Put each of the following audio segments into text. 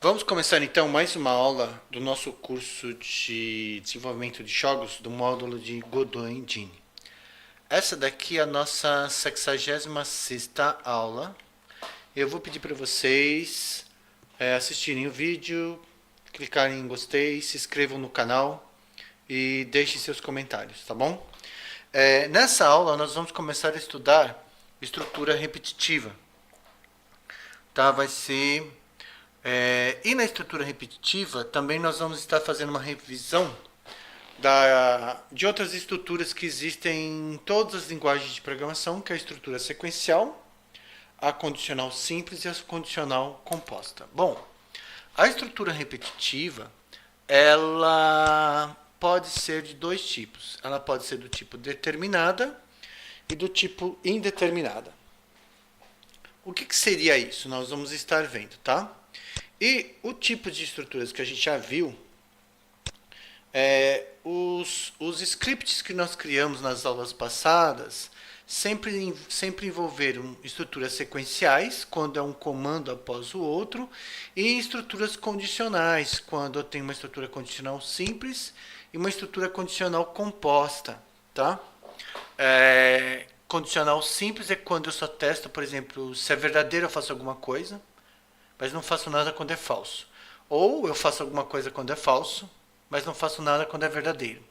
Vamos começar então mais uma aula do nosso curso de desenvolvimento de jogos do módulo de Godot Engine. Essa daqui é a nossa 66ª aula. Eu vou pedir para vocês assistirem o vídeo, clicarem em gostei, se inscrevam no canal e deixem seus comentários, tá bom? Nessa aula nós vamos começar a estudar estrutura repetitiva. Tá? Vai ser... e na estrutura repetitiva, também nós vamos estar fazendo uma revisão de outras estruturas que existem em todas as linguagens de programação, que é a estrutura sequencial, a condicional simples e a condicional composta. Bom, a estrutura repetitiva, ela pode ser de dois tipos. Ela pode ser do tipo determinada e do tipo indeterminada. O que seria isso? Nós vamos estar vendo, tá? E o tipo de estruturas que a gente já viu, os scripts que nós criamos nas aulas passadas sempre envolveram estruturas sequenciais, quando é um comando após o outro, e estruturas condicionais, quando eu tenho uma estrutura condicional simples e uma estrutura condicional composta, tá? Condicional simples é quando eu só testo, por exemplo, se é verdadeiro eu faço alguma coisa, mas não faço nada quando é falso. Ou eu faço alguma coisa quando é falso, mas não faço nada quando é verdadeiro.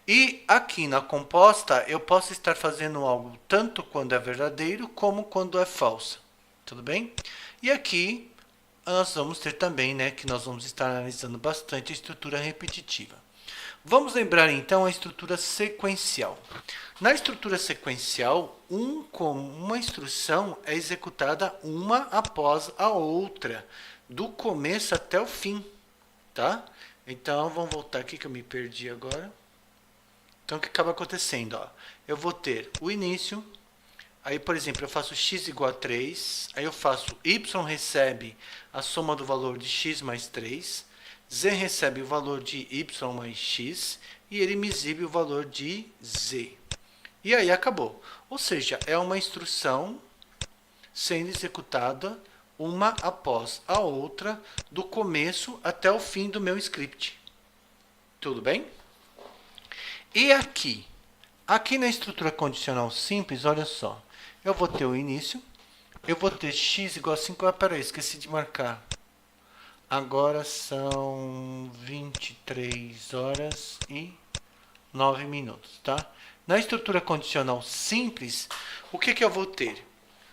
E aqui na composta eu posso estar fazendo algo tanto quando é verdadeiro como quando é falso. Tudo bem? E aqui nós vamos ter também, que nós vamos estar analisando bastante a estrutura repetitiva. Vamos lembrar então a estrutura sequencial. Na estrutura sequencial, uma instrução é executada uma após a outra, do começo até o fim, tá? Então, vamos voltar aqui que eu me perdi agora. Então, o que acaba acontecendo? Ó? Eu vou ter o início, aí, por exemplo, eu faço x igual a 3, aí eu faço y recebe a soma do valor de x mais 3, z recebe o valor de y mais x, e ele me exibe o valor de z. E aí acabou. Ou seja, é uma instrução sendo executada uma após a outra, do começo até o fim do meu script. Tudo bem? E aqui? Aqui na estrutura condicional simples, olha só. Eu vou ter o início, eu vou ter x igual a 5. Ah, peraí, esqueci de marcar. Agora são 23 horas e 9 minutos, tá? Na estrutura condicional simples, o que eu vou ter?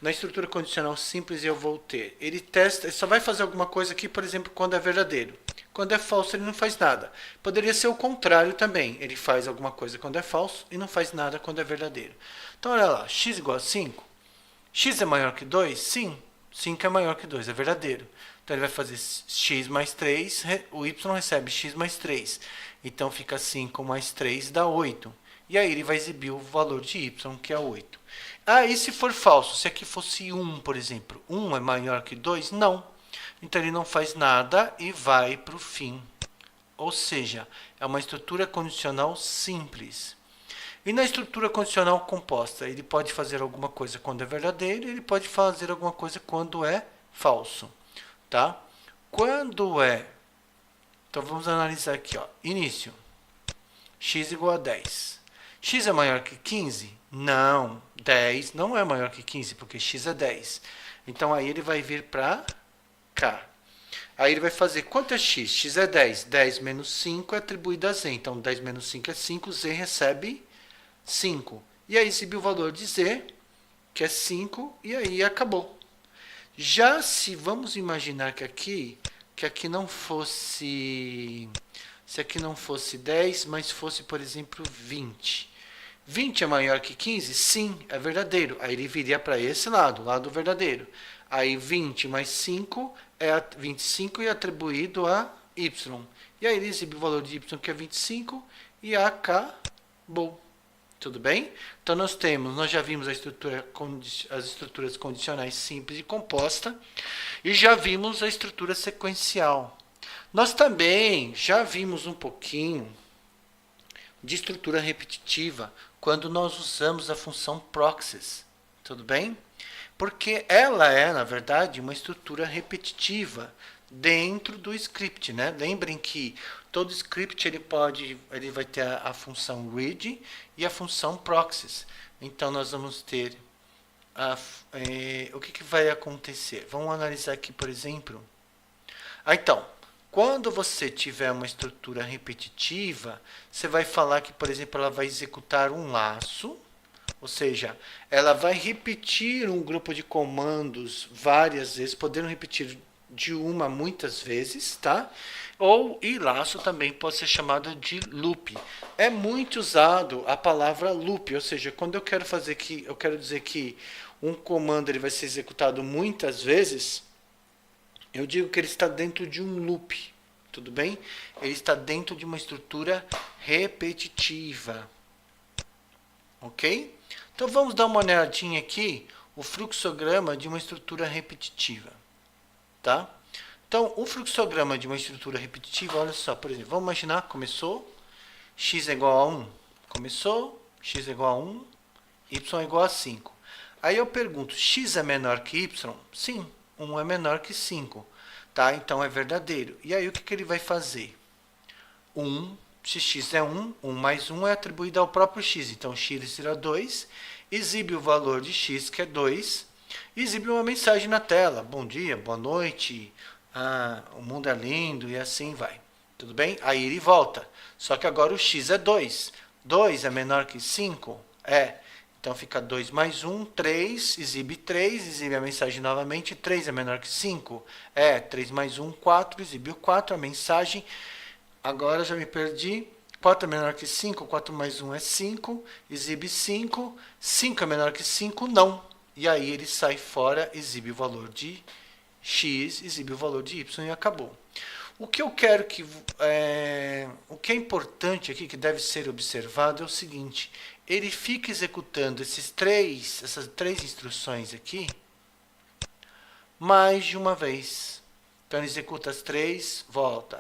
Na estrutura condicional simples eu vou ter, ele testa, ele só vai fazer alguma coisa aqui, por exemplo, quando é verdadeiro. Quando é falso ele não faz nada. Poderia ser o contrário também, ele faz alguma coisa quando é falso e não faz nada quando é verdadeiro. Então olha lá, x igual a 5, x é maior que 2? Sim, 5 é maior que 2, é verdadeiro. Então ele vai fazer x mais 3, o y recebe x mais 3. Então fica 5 mais 3 dá 8. E aí ele vai exibir o valor de y, que é 8. Ah, e se for falso? Se aqui fosse 1, por exemplo, 1 é maior que 2? Não. Então ele não faz nada e vai para o fim. Ou seja, é uma estrutura condicional simples. E na estrutura condicional composta, ele pode fazer alguma coisa quando é verdadeiro, ele pode fazer alguma coisa quando é falso, tá? Quando é... Então vamos analisar aqui, ó. Início. X igual a 10. X é maior que 15? Não. 10 não é maior que 15, porque x é 10. Então aí ele vai vir para cá. Aí ele vai fazer, quanto é x? X é 10. 10 menos 5 é atribuído a z. Então 10 menos 5 é 5, z recebe 5. E aí exibe o valor de z, que é 5, e aí acabou. Já se vamos imaginar que aqui não fosse... Se aqui não fosse 10, mas fosse, por exemplo, 20. 20 é maior que 15? Sim, é verdadeiro. Aí ele viria para esse lado, lado verdadeiro. Aí 20 mais 5 é 25 e é atribuído a y. E aí ele exibe o valor de y, que é 25, e acabou. Tudo bem? Então nós já vimos as estruturas condicionais simples e composta, e já vimos a estrutura sequencial. Nós também já vimos um pouquinho de estrutura repetitiva quando nós usamos a função proxies. Tudo bem? Porque ela é, na verdade, uma estrutura repetitiva dentro do script, né? Lembrem que todo script ele vai ter a função read e a função proxies. Então nós vamos ter o que vai acontecer? Vamos analisar aqui, por exemplo. Então, quando você tiver uma estrutura repetitiva, você vai falar que, por exemplo, ela vai executar um laço, ou seja, ela vai repetir um grupo de comandos várias vezes, podendo repetir de uma muitas vezes, tá? E laço também pode ser chamado de loop. É muito usado a palavra loop, ou seja, quando eu quero eu quero dizer que um comando ele vai ser executado muitas vezes, eu digo que ele está dentro de um loop, tudo bem? Ele está dentro de uma estrutura repetitiva, ok? Então vamos dar uma olhadinha aqui, o fluxograma de uma estrutura repetitiva, tá? Então, o fluxograma de uma estrutura repetitiva, olha só, por exemplo, vamos imaginar, começou, x é igual a 1, começou, x é igual a 1, y é igual a 5. Aí eu pergunto, x é menor que y? Sim, 1 é menor que 5, tá? Então é verdadeiro. E aí o que ele vai fazer? 1, se x é 1, 1 mais 1 é atribuído ao próprio x, então x será 2, exibe o valor de x, que é 2, exibe uma mensagem na tela, bom dia, boa noite, o mundo é lindo e assim vai, tudo bem? Aí ele volta, só que agora o x é 2, 2 é menor que 5? Então fica 2 mais 1, 3, exibe a mensagem novamente, 3 é menor que 5? 3 mais 1, 4, exibe o 4, a mensagem, agora já me perdi, 4 é menor que 5, 4 mais 1 é 5, exibe 5, 5 é menor que 5, não. E aí ele sai fora, exibe o valor de x, exibe o valor de y e acabou. O que eu quero que... o que é importante aqui, que deve ser observado, é o seguinte, ele fica executando essas três instruções aqui mais de uma vez. Então ele executa as três, volta.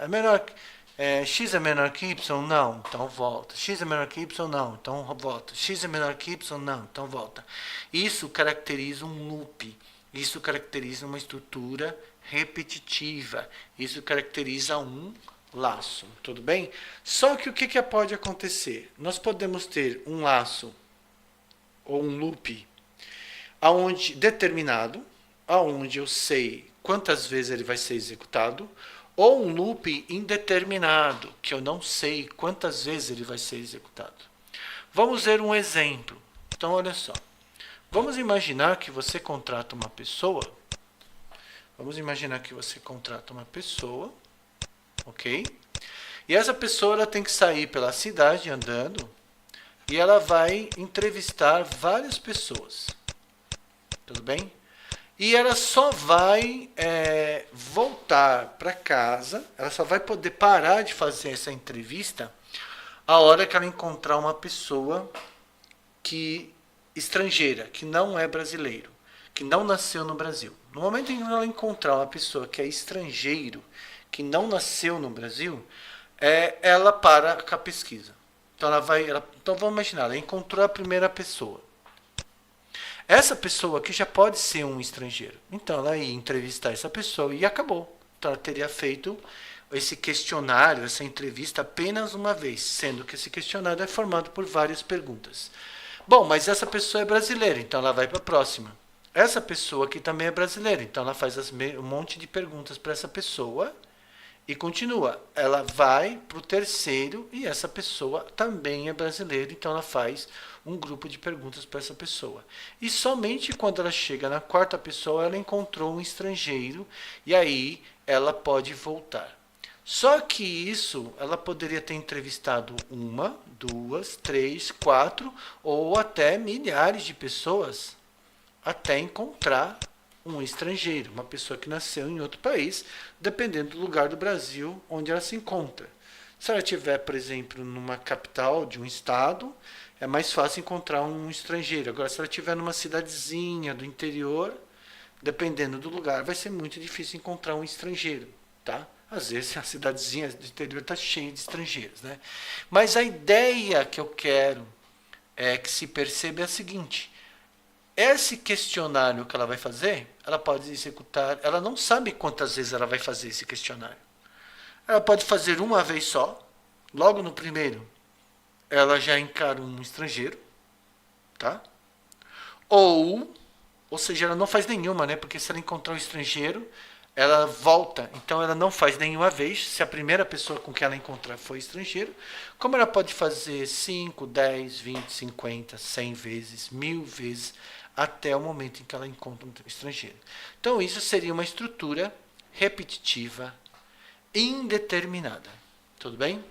X é menor que y? Não, então volta. X é menor que y? Não, então volta. X é menor que y? Não, então volta. Isso caracteriza um loop. Isso caracteriza uma estrutura repetitiva. Isso caracteriza um laço, tudo bem? Só que o que pode acontecer? Nós podemos ter um laço ou um loop determinado, aonde eu sei quantas vezes ele vai ser executado, ou um loop indeterminado, que eu não sei quantas vezes ele vai ser executado. Vamos ver um exemplo. Então, olha só. Vamos imaginar que você contrata uma pessoa. Ok? E essa pessoa ela tem que sair pela cidade andando e ela vai entrevistar várias pessoas. Tudo bem? E ela só vai voltar para casa, ela só vai poder parar de fazer essa entrevista a hora que ela encontrar uma pessoa estrangeira, que não é brasileiro, que não nasceu no Brasil. No momento em que ela encontrar uma pessoa que é estrangeiro, que não nasceu no Brasil, ela para com a pesquisa. Então então vamos imaginar, ela encontrou a primeira pessoa. Essa pessoa aqui já pode ser um estrangeiro. Então ela ia entrevistar essa pessoa e acabou. Então ela teria feito esse questionário, essa entrevista apenas uma vez, sendo que esse questionário é formado por várias perguntas. Bom, mas essa pessoa é brasileira, então ela vai para a próxima. Essa pessoa aqui também é brasileira, então ela faz um monte de perguntas para essa pessoa e continua. Ela vai para o terceiro e essa pessoa também é brasileira, então ela faz um grupo de perguntas para essa pessoa. E somente quando ela chega na quarta pessoa, ela encontrou um estrangeiro e aí ela pode voltar. Só que isso, ela poderia ter entrevistado 1, 2, 3, 4 ou até milhares de pessoas até encontrar um estrangeiro, uma pessoa que nasceu em outro país, dependendo do lugar do Brasil onde ela se encontra. Se ela estiver, por exemplo, numa capital de um estado, é mais fácil encontrar um estrangeiro. Agora, se ela estiver numa cidadezinha do interior, dependendo do lugar, vai ser muito difícil encontrar um estrangeiro, tá? Às vezes a cidadezinha do interior está cheia de estrangeiros, né? Mas a ideia que eu quero que se perceba é a seguinte: Esse questionário que ela vai fazer, ela pode executar, ela não sabe quantas vezes ela vai fazer esse questionário. Ela pode fazer uma vez só, logo no primeiro, ela já encara um estrangeiro, tá? Ou seja, ela não faz nenhuma, né? Porque se ela encontrar um estrangeiro, ela volta. Então ela não faz nenhuma vez, se a primeira pessoa com que ela encontrar foi estrangeiro. Como ela pode fazer 5, 10, 20, 50, 100 vezes, 1000 vezes, até o momento em que ela encontra um estrangeiro. Então isso seria uma estrutura repetitiva indeterminada. Tudo bem?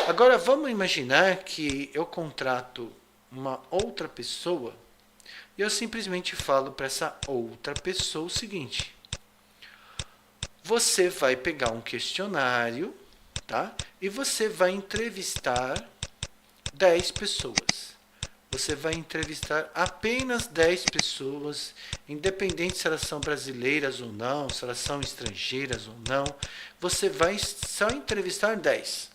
Agora vamos imaginar que eu contrato uma outra pessoa e eu simplesmente falo para essa outra pessoa o seguinte: você vai pegar um questionário, tá? E você vai entrevistar 10 pessoas. Você vai entrevistar apenas 10 pessoas, independente se elas são brasileiras ou não, se elas são estrangeiras ou não. Você vai só entrevistar 10.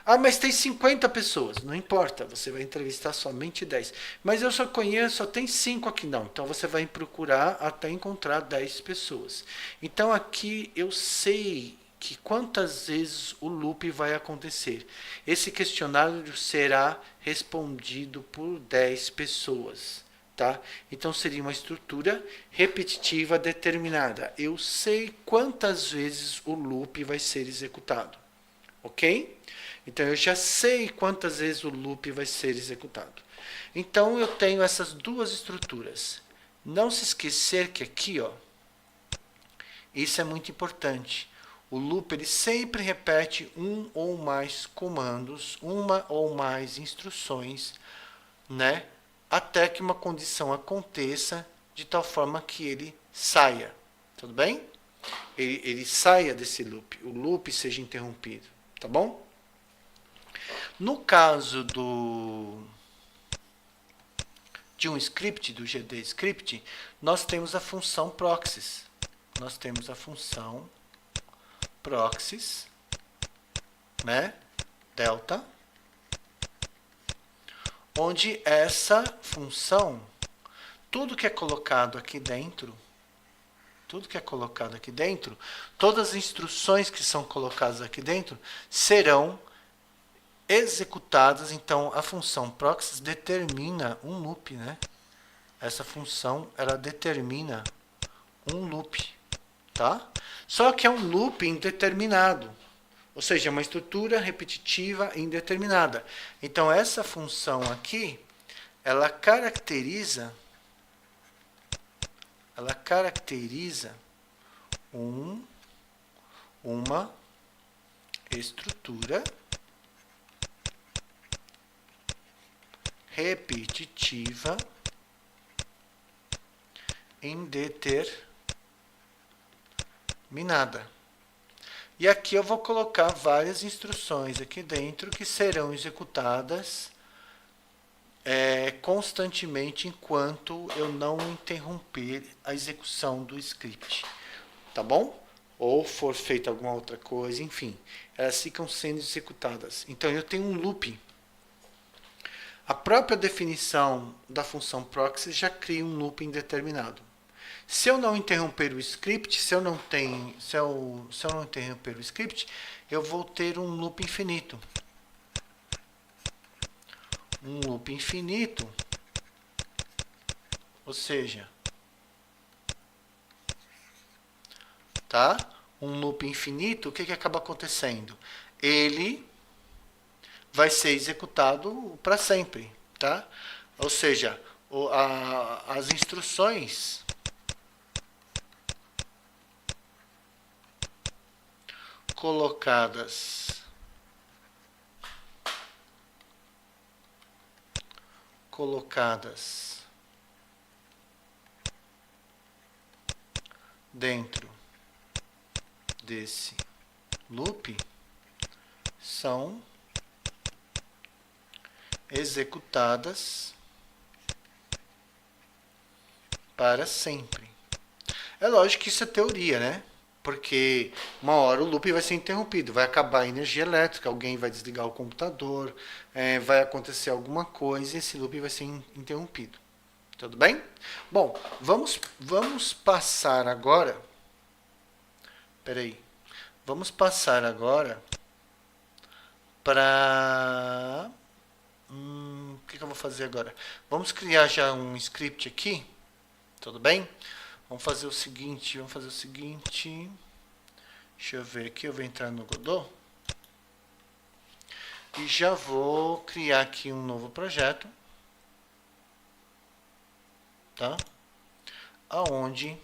Ah, mas tem 50 pessoas. Não importa, você vai entrevistar somente 10. Mas eu só conheço, só tem 5 aqui. Não, então você vai procurar até encontrar 10 pessoas. Então aqui eu sei que quantas vezes o loop vai acontecer. Esse questionário será respondido por 10 pessoas. Tá? Então seria uma estrutura repetitiva determinada. Eu sei quantas vezes o loop vai ser executado. Ok? Então eu já sei quantas vezes o loop vai ser executado. Então eu tenho essas duas estruturas. Não se esquecer que aqui, ó, isso é muito importante. O loop ele sempre repete um ou mais comandos, uma ou mais instruções, né? Até que uma condição aconteça de tal forma que ele saia. Tudo bem? Ele saia desse loop, o loop seja interrompido. Tá bom? No caso de um script, do GD script, nós temos a função proxies. Nós temos a função proxies, né? Delta, onde essa função, tudo que é colocado aqui dentro, todas as instruções que são colocadas aqui dentro serão executadas. Então a função proxies determina um loop, né? Essa função ela determina um loop, tá? Só que é um loop indeterminado, ou seja, é uma estrutura repetitiva indeterminada. Então essa função aqui, ela caracteriza uma estrutura repetitiva indeterminada. E aqui eu vou colocar várias instruções aqui dentro que serão executadas constantemente enquanto eu não interromper a execução do script. Tá bom? Ou for feita alguma outra coisa, enfim. Elas ficam sendo executadas. Então eu tenho um loop. A própria definição da função proxy já cria um loop indeterminado. Se eu não interromper o script, se eu não interromper o script, eu vou ter um loop infinito. Um loop infinito, ou seja, tá? Um loop infinito, o que acaba acontecendo? Ele vai ser executado para sempre, tá? Ou seja, as instruções colocadas dentro desse loop são executadas para sempre. É lógico que isso é teoria, né? Porque uma hora o loop vai ser interrompido, vai acabar a energia elétrica, alguém vai desligar o computador, vai acontecer alguma coisa e esse loop vai ser interrompido. Tudo bem? Bom, vamos passar agora. Peraí. Vamos passar agora para... o que eu vou fazer agora? Vamos criar já um script aqui. Tudo bem? Vamos fazer o seguinte. Deixa eu ver aqui. Eu vou entrar no Godot. E já vou criar aqui um novo projeto. Tá? Aonde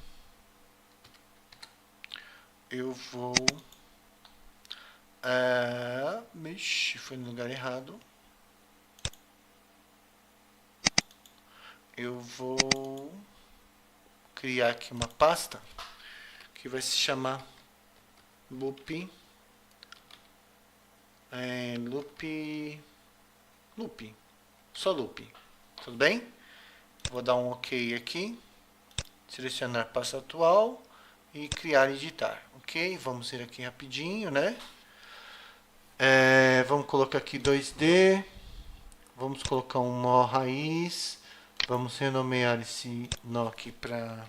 eu vou... foi no lugar errado. Eu vou criar aqui uma pasta que vai se chamar loop. Só loop. Tudo bem? Vou dar um OK aqui. Selecionar pasta atual e criar e editar. Ok? Vamos ir aqui rapidinho, né? Vamos colocar aqui 2D. Vamos colocar um nó raiz. Vamos renomear esse nó aqui para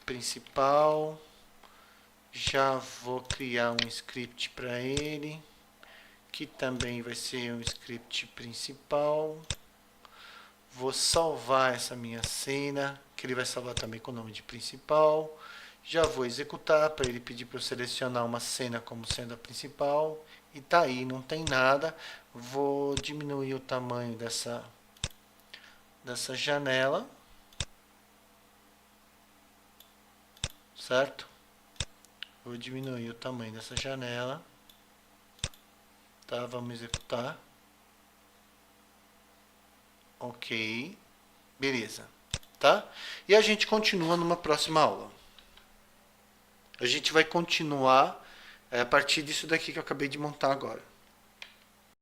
principal. Já vou criar um script para ele, que também vai ser um script principal. Vou salvar essa minha cena, que ele vai salvar também com o nome de principal. Já vou executar para ele pedir para eu selecionar uma cena como sendo a principal. E tá aí, não tem nada. Vou diminuir o tamanho dessa janela. Certo? Vou diminuir o tamanho dessa janela. Tá, vamos executar. Ok. Beleza. Tá? E a gente continua numa próxima aula. A gente vai continuar a partir disso daqui que eu acabei de montar agora.